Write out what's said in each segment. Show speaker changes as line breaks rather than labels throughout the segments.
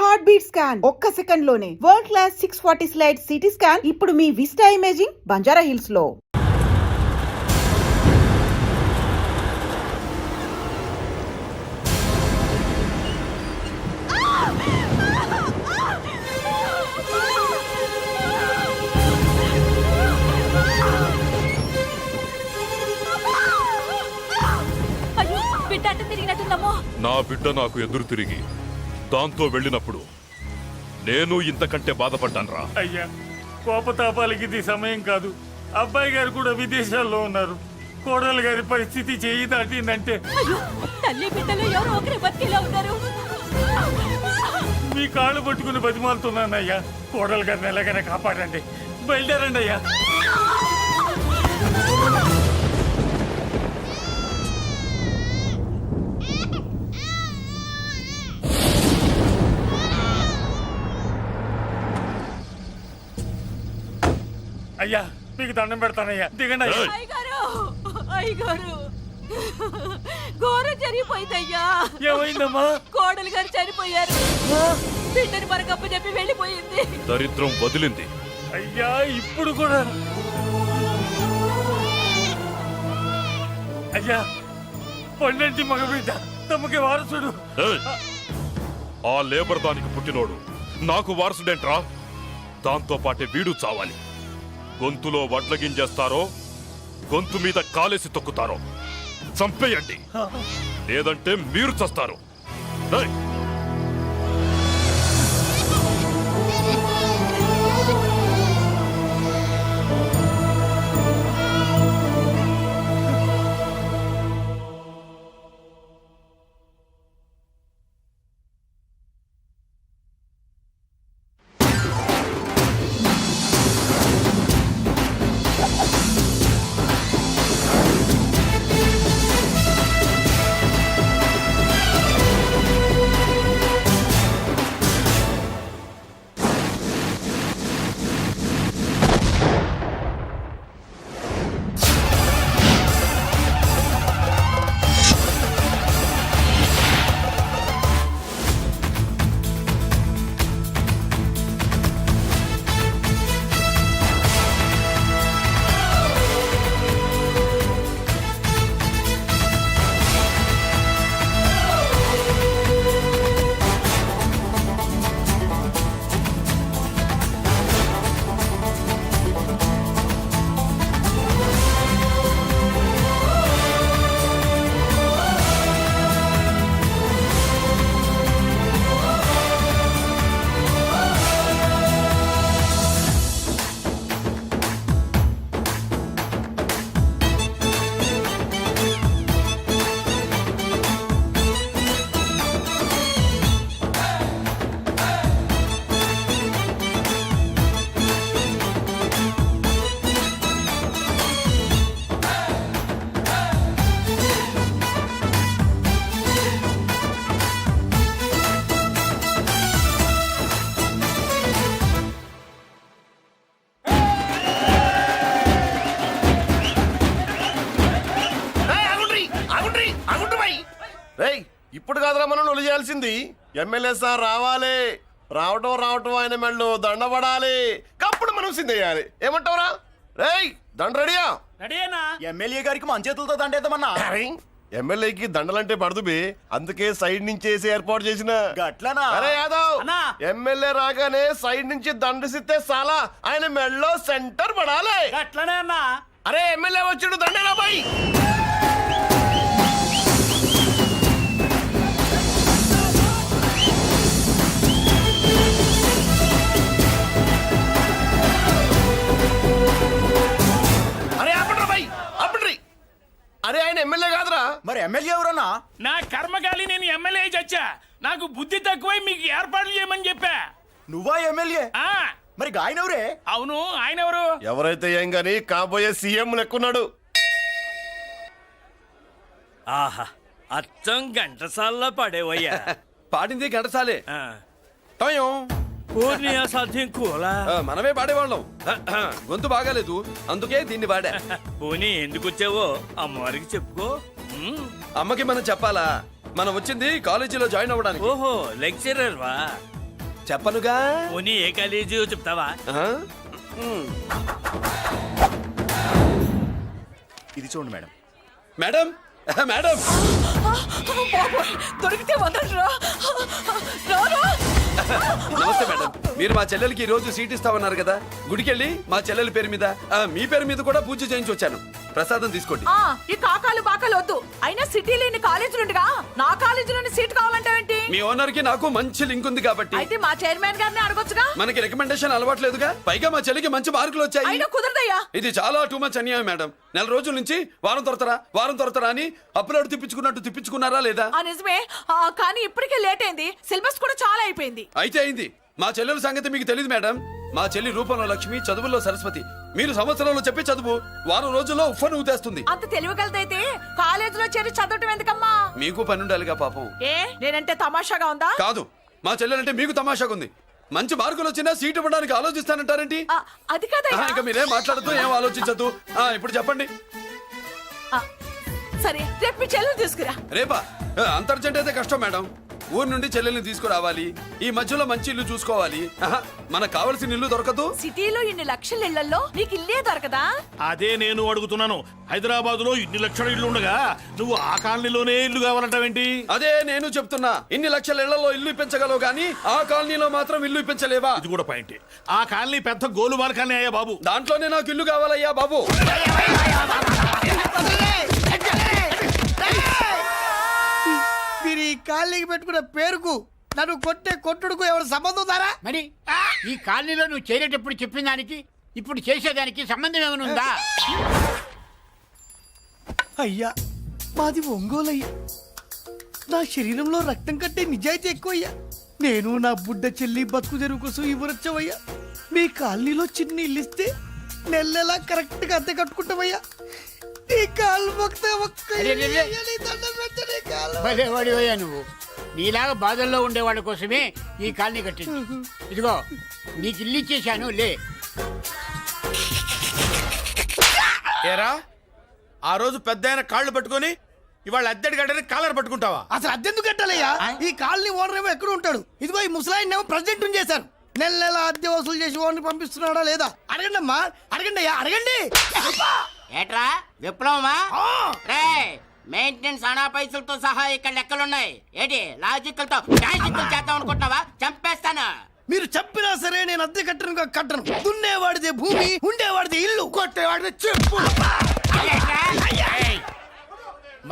Heart beat scan ఒక్క second లోనే world class 640 slide CT scan ఇప్పుడు మీ విస్టా ఇమేజింగ్ బంజారా హిల్స్ లో.
నా బిడ్డ నాకు ఎదురు తిరిగి దాంతో వెళ్ళినప్పుడు నేను ఇంతకంటే బాధపడ్డానురా.
అయ్యా, కోపతాపాలకి ఇది సమయం కాదు. అబ్బాయి గారు కూడా విదేశాల్లో ఉన్నారు. కోడలు గారి పరిస్థితి చేయి దాటిందంటే
తల్లి బిడ్డలు ఎవరో ఒకరి బతికిలా ఉన్నారు.
మీ కాళ్ళు పట్టుకుని బతిమాలుతున్నానయ్యా. కోడలు గారిని ఎలాగైనా కాపాడండి. బయలుదేరండి అయ్యా. అయ్యా, మీకు దండం పెడతానయ్యా, దిగండి అయ్యా.
అయ్యగారు ఘోరం జరిగిపోయిందయ్యా.
ఏమైందమ్మా?
కోడలు గారు చనిపోయారు. బిడ్డని మరకప్ప చెప్పి వెళ్ళిపోయింది.
దరిద్రం వదిలింది.
అయ్యా, ఇప్పుడు కూడా అయ్యా, పొండంటి మగబిడ్డ తమకి వారసుడు.
ఆ లేబర్ దానికి పుట్టినోడు నాకు వారసుడేంట్రా? దాంతో పాటే వీడు చావాలి. గొంతులో వడ్ల గింజేస్తారో గొంతు మీద కాలేసి తొక్కుతారో చంపేయండి, లేదంటే మీరు చస్తారు.
ఇప్పుడు కాదురా మనం నొలి చేయాల్సింది. ఎమ్మెల్యే సార్ రావాలి. రావటం ఆయన మెళ్ళు దండపడాలి. కప్పుడు మనం సిందేయాలి. ఏమంటావురా? రేయ్, దండ రెడీయా?
రెడీనా?
ఎమ్మెల్యే గారికి మన చేతులతో దండేద్దామన్నా.
ఎమ్మెల్యేకి దండలంటే పడదుబే, అందుకే సైడ్ నుంచి వేసి ఏర్పాటు చేసిన.
గట్లనా?
అరే యాదవ్, ఎమ్మెల్యే రాగానే సైడ్ నుంచి దండసిస్తే చాలా ఆయన మెళ్ళో సెంటర్ పడాలి.
అట్లనే అన్నా.
అరే ఎమ్మెల్యే వచ్చాడు, దండేరా బాయ్. అరే ఆయన ఎమ్మెల్యే కాదురా.
మరి ఎమ్మెల్యే ఎవరన్నా?
నా కర్మకాలి, నేను ఎమ్మెల్యే చచ్చా. నాకు బుద్ధి తక్కువై మీకు ఏర్పాట్లు చేయమని చెప్పా.
నువ్వా ఎమ్మెల్యే? మరి ఆయన ఎవరే?
అవును, ఆయన ఎవరు?
ఎవరైతే ఏం గాని కాబోయే సీఎం లెక్కున్నాడు.
ఆహా, అచ్చం ఘంటసాల్లో పడేవయ్యా.
పాడింది ఘంటసాలే. టయం
పూర్ణియా సాధ్యం కూలా
మనమే పాడేవాళ్ళం. గొంతు బాగాలేదు, అందుకే దీన్ని పాడా.
పోనీ ఎందుకు వచ్చావో అమ్మవారికి చెప్పుకో.
అమ్మకి మనం చెప్పాలా? మనం వచ్చింది కాలేజీలో జాయిన్ అవ్వడానికి.
ఓహో, లెక్చరర్ వా?
చెప్పనుగా
పోనీ ఏ కాలేజీ చెప్తావా?
ఆ?
ఇది చూడండి మేడం.
మేడం మేడం
దొరికితే వదలరా.
నమస్తే మేడం. మీరు మా చెల్లెలకి ఈ రోజు సీట్ ఇస్తామన్నారు కదా, గుడికెళ్ళి మా చెల్లెల పేరు మీద మీ పేరు మీద కూడా పూజ చేయించి వచ్చాను. ప్రసాదం తీసుకోండి.
ఈ కాకాలు బాకాలు వద్దు. అయినా సిటీలో ఇన్ని కాలేజీలు ఉండగా నా కాలేజీలోని సీట్ కావాలంటావేంటి?
మీ ఓనర్ కి నాకు మంచి లింక్ ఉంది కాబట్టి.
అయితే మా చైర్మన్ గారిని అడగొచ్చుగా.
మనకి రికమెండేషన్ అలవాట్లేదుగా. పైగా మా చెల్లికి మంచి మార్కులు వచ్చాయి.
అయినా కుదరదయ్యా.
ఇది చాలా టూ మచ్ అన్యాయం మేడం. నెల రోజుల నుంచి వారం తొరతరా అని అప్లోడ్ తిప్పించుకున్నట్టు తిప్పించుకున్నారా లేదా?
నిజమే. కానీ ఇప్పటికే లేట్ అయింది. సిలబస్ కూడా చాలా అయిపోయింది.
అయితే అయింది. మా చెల్లెల సంగతి మీకు తెలియదు మేడం. మా చెల్లి రూపంలో లక్ష్మి, చదువుల్లో సరస్వతి. మీరు సంవత్సరంలో చెప్పే చదువు వారం రోజుల్లో ఉఫ్ఫను ఊతేస్తుంది.
అంత తెలివిగలదైతే కాలేజీలో చేరి చదవటం ఎందుకమ్మా?
మీకు పని ఉండాలిగా పాపం.
నేనంటే తమాషాగా ఉందా?
కాదు, మా చెల్లెలంటే మీకు తమాషాగా ఉంది. మంచి మార్కులు వచ్చినా సీట్ ఇవ్వడానికి ఆలోచిస్తానంటారేంటి?
అది కాదయ్యా.
ఇంకా మీరేం మాట్లాడుతూ ఏం ఆలోచించద్దు. ఇప్పుడు చెప్పండి.
సరే, రేపు మీ చెల్లెలు తీసుకురా.
రేపా? అంత అర్జెంట్ అయితే కష్టం మేడం. ఊరు నుండి చెల్లెల్ని తీసుకురావాలి. ఈ మధ్యలో మంచి ఇల్లు చూసుకోవాలి. మనకు కావలసిన ఇల్లు దొరకదు.
సిటీలో ఇన్ని లక్షల ఇళ్లలో నీకు ఇల్లే దొరకదా?
అదే నేను అడుగుతున్నాను. హైదరాబాద్ లో ఇన్ని లక్షల ఇల్లు ఉండగా నువ్వు ఆ కాలనీలోనే ఇల్లు కావాలంటావేంటి?
అదే నేను చెప్తున్నా. ఇన్ని లక్షల ఇళ్లలో ఇల్లు ఇప్పించగలవు గానీ ఆ కాలనీలో మాత్రం ఇల్లు ఇప్పించలేవా?
ఇది కూడా పాయింట్. ఆ కాలనీ పెద్ద గోలుమాల కాలనీ అయ్యా బాబు.
దాంట్లోనే నాకు ఇల్లు కావాలయ్యా బాబు.
మీరు ఈ కాలనీకి పెట్టుకున్న పేరుకు నన్ను కొట్టే కొట్టుడుకు ఎవరు సంబంధం ఉందారా?
మరి ఈ కాలనీలో నువ్వు చేరేటప్పుడు చెప్పిన దానికి ఇప్పుడు చేసేదానికి సంబంధం ఏమైనా ఉందా?
అయ్యా, మాది ఒంగోలు అయ్యా. నా శరీరంలో రక్తం కట్టే నిజాయితీ ఎక్కువ అయ్యా. నేను నా బుడ్డ చెల్లి బతుకు తెరువు కోసం ఇవ్వరొచ్చావయ్యా. మీ కాలనీలో చిన్న ఇల్లు ఇస్తే నెలలా కరెక్ట్ గా అద్దె కట్టుకుంటామయ్యా. నీ కాలు
భలేవాడివయ్యా నువ్వు. నీలాగా బాధల్లో ఉండేవాళ్ళ కోసమే ఈ కాలనీ కట్టింది. ఇదిగో నీకు ఇల్లు ఇచ్చేశాను, లే.
ఏరా, ఆ రోజు పెద్ద ఆయన కాళ్ళు పట్టుకొని ఇవాళ అద్దెడి గడ్డని కాలర్ పట్టుకుంటావా?
అసలు అద్దెందుకు కట్టాలయ్యా? ఈ కాలనీ ఓనర్ ఏమో ఎక్కడ ఉంటాడు? ఇదిగో ఈ ముసలాయిన్ ఏమో ప్రెసిడెంట్ చేశారు. నెల నెల అద్దె వసూలు చేసి ఓనర్ పంపిస్తున్నాడా లేదా అడగండి అమ్మా. అడగండి అయ్యా, అడగండి.
ఏట్రా విప్లవమా? రే, మెయింటెనెన్స్ అనా పైసలతో సహా ఇక్కడ లెక్కలున్నాయి. ఏంటి లాజికల్ తో చేద్దాం అనుకుంటున్నావా? చంపేస్తాను.
మీరు చెప్పినా సరే నేను అద్దె కట్టను. దున్నేవాడిదే భూమి, ఉండేవాడిదే ఇల్లు, కొట్టేవాడిదే చెప్పు.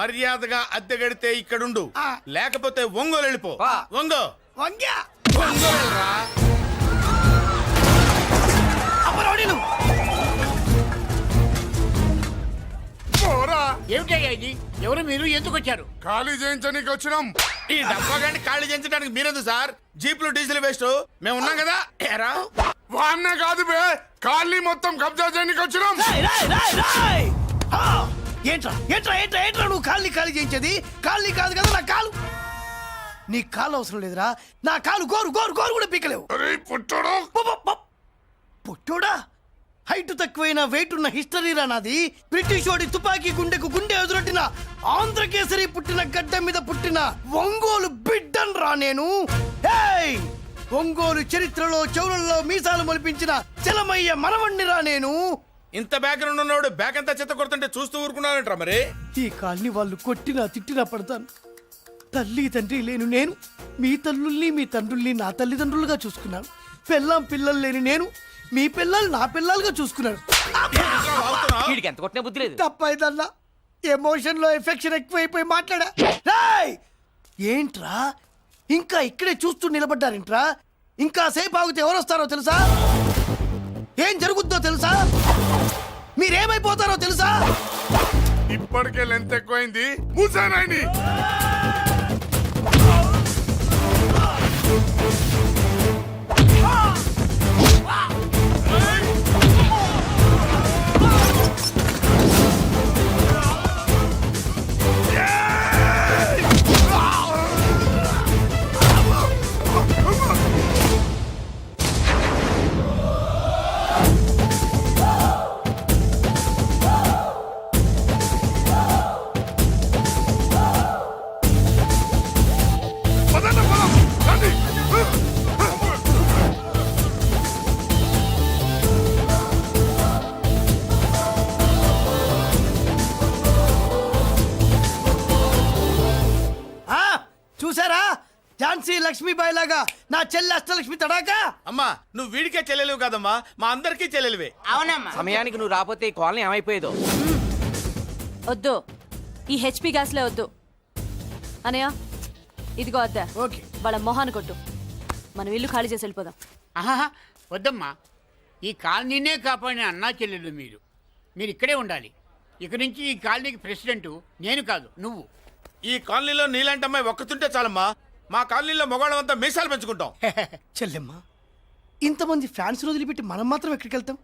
మర్యాదగా అద్దె గడితే ఇక్కడుండు, లేకపోతే ఒంగోలు వెళ్ళిపో. ఒంగో
వంగ్యా
ఒంగోలురా.
అమరోడిను.
ఏమిటయ్యా ఇది? ఎవరు మీరు? ఎందుకు వచ్చారు?
ఖాళీ చేయించడానికి వచ్చినాం. ఈ డబ్బా గంట ఖాళీ చేయించడానికి మీరెందు సార్? జీప్లు డీజిల్ వేస్ట్, మేము ఉన్నాం కదా. ఏరా వాన్న కాదు బే, ఖాళీ మొత్తం కబ్జా చేయడానికి వచ్చినాం.
ఏంట్రా నువ్వు కాలనీ ఖాళీ చేయించేది? కాలనీ కాదు కదా నా కాలు. నీ కాలు అవసరం లేదురా. నా కాలు గోరు కూడా పీకలేవు. పుట్టోడా, హైట్ తక్కువైన వెయిట్ ఉన్న హిస్టరీరా నాది. బ్రిటిష్ వాడి తుపాకీ గుండెకు గుండె ఎదురొట్టిన ఆంధ్రకేసరి పుట్టిన గడ్డ మీద పుట్టిన ఒంగోలు బిడ్డన్ రా నేను. ఒంగోలు చరిత్రలో చౌరల్లో మీసాలు మొలిపించిన చలమయ్య మనవణ్ణిరా నేను.
ఇంత బ్యాక్గ్రౌండ్ ఉన్నవాడు బ్యాక్ అంతా చెత్త కొడుతుంటే చూస్తూ ఊరుకున్నానంటరా మరి?
ఈ కాలనీ వాళ్ళు కొట్టినా తిట్టినా పడతాను. తల్లి తండ్రి లేను నేను మీ తల్లుల్ని మీ తండ్రుల్ని నా తల్లిదండ్రులుగా చూసుకున్నాను. పెళ్ళాం పిల్లలు లేని నేను మీ పిల్లలు నా పిల్లలుగా చూసుకున్నాను. తప్పైదల్లా ఎమోషన్ లో ఎఫెక్షన్ ఎక్కువైపోయి మాట్లాడా. ఏంట్రా ఇంకా ఇక్కడే చూస్తూ నిలబడ్డారేంట్రా? ఇంకా సేపు ఆగితే ఎవరు వస్తారో తెలుసా? ఏం జరుగుద్దో తెలుసా? మీరేమైపోతారో తెలుసా?
ఇప్పటికే లెంత్ ఎక్కువైంది. మూసానాయని
ఝాన్సీ లక్ష్మీబాయి లాగా నా చెల్లి అష్టలక్ష్మి తడాకా
అమ్మా నువ్వు వీడికే చెల్లెలివి కాదమ్మా మా అందరికీ చెల్లెలివే.
అవునమ్మా.
సమయానికి నువ్వు రాకపోతే ఈ కాలనీ ఏమైపోయేదో.
వద్దు, ఈ హెచ్పి గ్యాస్లే వద్దు. అనయ్య ఇదిగో అద్దా,
ఓకే
వాళ్ళ మొహాన్ని కొట్టు. మనం ఇల్లు ఖాళీ చేసి వెళ్ళిపోదాం.
ఆహా వద్దమ్మా, ఈ కాలనీనే కాపాడిన అన్నా చెల్లెలు మీరు ఇక్కడే ఉండాలి. ఇక నుంచి ఈ కాలనీకి ప్రెసిడెంట్ నేను కాదు, నువ్వు.
ఈ కాలనీలో నీలాంటి అమ్మాయి ఒక్కతుంటే చాలమ్మా. మా కాలనీలో మొగాళ్ళమంతా మీసాలు పెంచుకుంటాం.
చెల్లెమ్మ, ఇంతమంది ఫ్యాన్స్ వదిలిపెట్టి మనం మాత్రం ఎక్కడికి వెళ్తాం?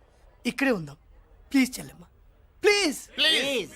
ఇక్కడే ఉందాం ప్లీజ్ చెల్లెమ్మ, ప్లీజ్.
ప్లీజ్.